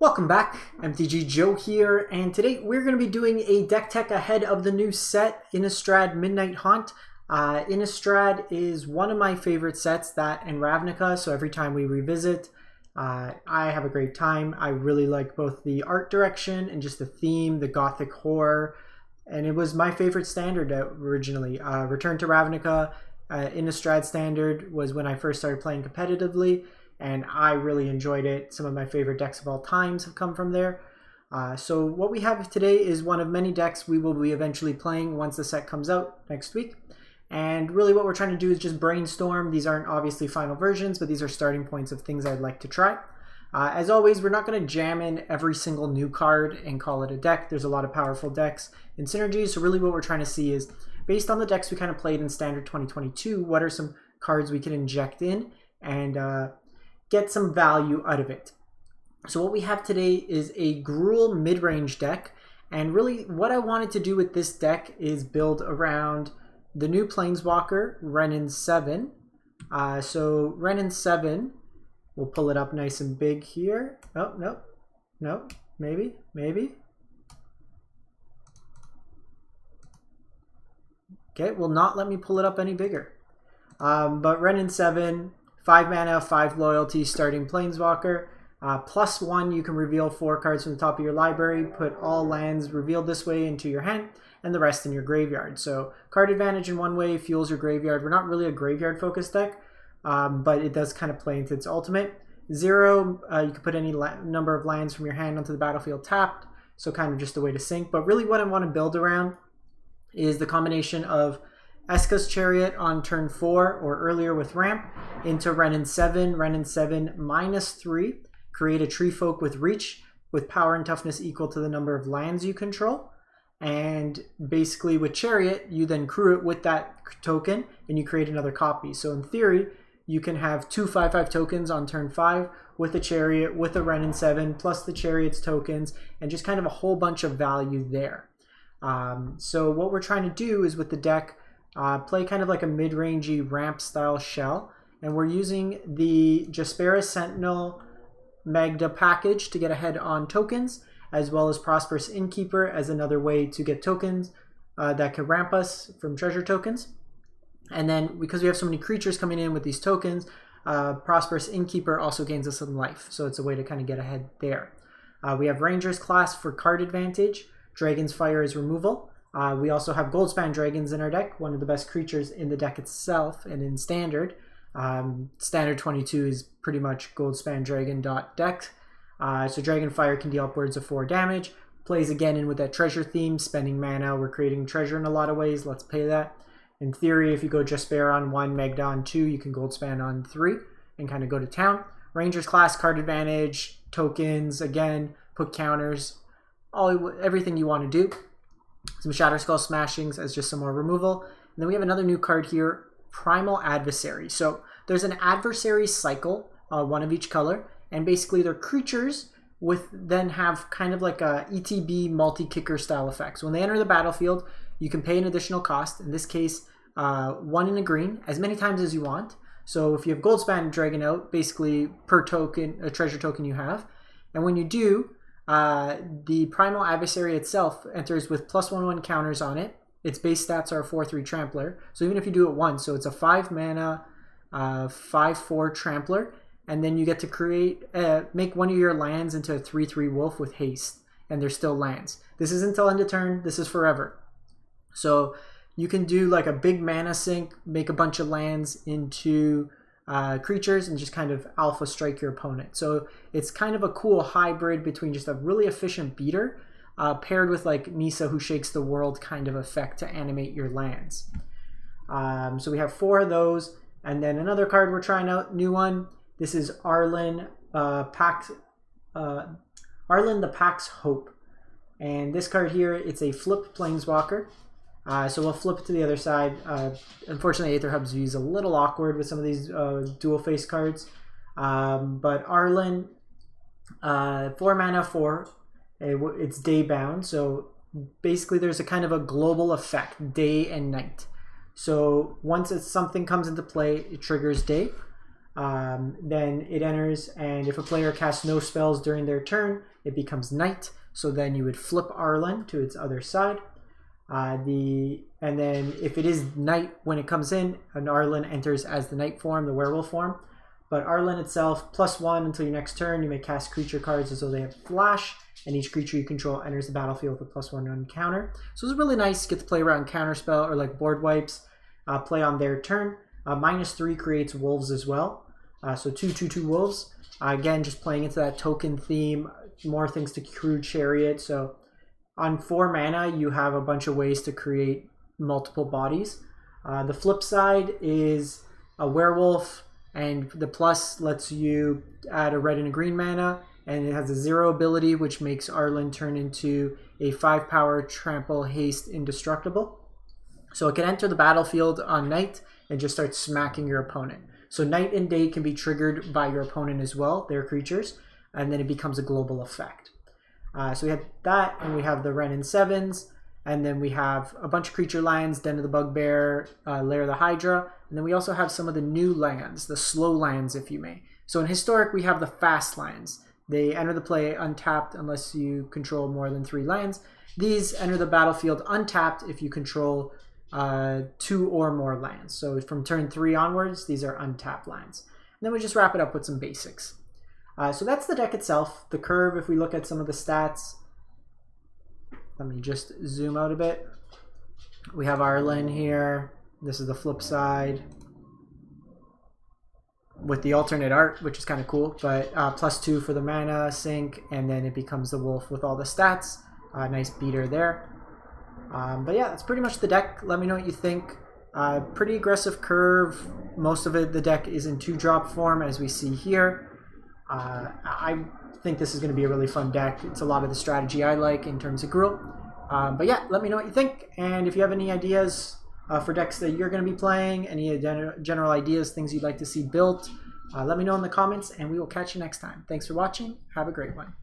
Welcome back, MTG Joe here, and today we're going to be doing a deck tech ahead of the new set, Innistrad Midnight Haunt. Innistrad is one of my favorite sets, that and Ravnica, so every time we revisit, I have a great time. I really like both the art direction and just the theme, the gothic horror, and it was my favorite standard originally. Return to Ravnica, Innistrad Standard was when I first started playing competitively, and I really enjoyed it. Some of my favorite decks of all times have come from there. So what we have today is one of many decks we will be eventually playing once the set comes out next week. And really what we're trying to do is just brainstorm. These aren't obviously final versions, but these are starting points of things I'd like to try. As always, we're not going to jam in every single new card and call it a deck. There's a lot of powerful decks and synergies. So really what we're trying to see is, based on the decks we kind of played in Standard 2022, what are some cards we can inject in and get some value out of it. So what we have today is a Gruul Midrange deck, and really what I wanted to do with this deck is build around the new Planeswalker, Wrenn 7. So Wrenn 7, we'll pull it up nice and big here. Oh, no, maybe. Okay, will not let me pull it up any bigger. But Wrenn 7, 5 mana, 5 loyalty, starting Planeswalker. +1, you can reveal 4 cards from the top of your library, put all lands revealed this way into your hand, and the rest in your graveyard. So card advantage in one way, fuels your graveyard. We're not really a graveyard focused deck, but it does kind of play into its ultimate. 0, you can put any number of lands from your hand onto the battlefield tapped, so kind of just a way to sync. But really what I want to build around is the combination of Eska's Chariot on turn 4 or earlier with ramp into Wrenn 7. Wrenn 7 -3. Create a tree folk with reach with power and toughness equal to the number of lands you control. And basically with Chariot, you then crew it with that token and you create another copy. So in theory, you can have 2 5/5 tokens on turn 5 with a Chariot, with a Wrenn 7, plus the Chariot's tokens, and just kind of a whole bunch of value there. So what we're trying to do is with the deck, play kind of like a mid-rangey ramp style shell, and we're using the Jaspera Sentinel Magda package to get ahead on tokens, as well as Prosperous Innkeeper as another way to get tokens that can ramp us from treasure tokens. And then because we have so many creatures coming in with these tokens, Prosperous Innkeeper also gains us some life, so it's a way to kind of get ahead there. We have Ranger's Class for card advantage. Dragon's Fire is removal. We also have Goldspan Dragons in our deck, one of the best creatures in the deck itself and in Standard. Standard 22 is pretty much Goldspan Dragon deck. So Dragon Fire can deal upwards of 4 damage. Plays again in with that treasure theme, spending mana. We're creating treasure in a lot of ways. Let's pay that. In theory, if you go Jaspera on 1, Magda on 2, you can Goldspan on 3 and kind of go to town. Ranger's Class, card advantage, tokens, again, put counters, everything you want to do. Some Shatterskull Smashings as just some more removal. And then we have another new card here, Primal Adversary. So there's an adversary cycle, one of each color, and basically they're creatures with then have kind of like a ETB multi-kicker style effects. When they enter the battlefield, you can pay an additional cost, in this case 1 in a green, as many times as you want. So if you have Goldspan Dragon out, basically per token, a treasure token you have, and when you do, the Primal Adversary itself enters with +1/1 counters on it. Its base stats are a 4/3 Trampler. So even if you do it once, so it's a 5 mana, 5/4 Trampler, and then you get to create, make one of your lands into a 3/3 Wolf with haste, and they're still lands. This isn't until end of turn. This is forever. So you can do like a big mana sink, make a bunch of lands into creatures and just kind of alpha strike your opponent. So it's kind of a cool hybrid between just a really efficient beater paired with like Nissa Who Shakes the World kind of effect to animate your lands. So we have 4 of those, and then another card we're trying out, new one. This is Arlinn, Arlinn the Pack's Hope. And this card here, it's a flip Planeswalker. So we'll flip it to the other side. Unfortunately, Aether Hub's view is a little awkward with some of these dual face cards. But Arlinn, 4 mana, 4. It's day bound. So basically there's a kind of a global effect, day and night. So once something comes into play, it triggers day. then it enters, and if a player casts no spells during their turn, it becomes night. So then you would flip Arlinn to its other side. And then if it is night when it comes in, an Arlinn enters as the night form, the werewolf form. But Arlinn itself, +1 until your next turn. You may cast creature cards as though they have flash, and each creature you control enters the battlefield with a +1 counter. So it's really nice to get to play around counterspell or like board wipes, play on their turn. -3 creates wolves as well. So 2/2/2 wolves. Again, just playing into that token theme, more things to crew chariot. So on 4 mana, you have a bunch of ways to create multiple bodies. The flip side is a werewolf, and the plus lets you add a red and a green mana, and it has a 0 ability, which makes Arlinn turn into a 5 power trample haste indestructible. So it can enter the battlefield on night and just start smacking your opponent. So night and day can be triggered by your opponent as well, their creatures, and then it becomes a global effect. So we have that, and we have the Wrenn and 7s, and then we have a bunch of creature lands, Den of the Bugbear, Lair of the Hydra, and then we also have some of the new lands, the slow lands, if you may. So in Historic, we have the fast lands. They enter the play untapped unless you control more than 3 lands. These enter the battlefield untapped if you control 2 or more lands. So from turn 3 onwards, these are untapped lands. And then we just wrap it up with some basics. So that's the deck itself. The curve, if we look at some of the stats, let me just zoom out a bit. We have Arlinn here. This is the flip side with the alternate art, which is kind of cool, but +2 for the mana sink, and then it becomes the wolf with all the stats. Nice beater there. But yeah, that's pretty much the deck. Let me know what you think. Pretty aggressive curve. Most of it, the deck is in 2-drop form, as we see here. I think this is going to be a really fun deck. It's a lot of the strategy I like in terms of Gruul. But yeah, let me know what you think. And if you have any ideas for decks that you're going to be playing, any general ideas, things you'd like to see built, let me know in the comments, and we will catch you next time. Thanks for watching. Have a great one.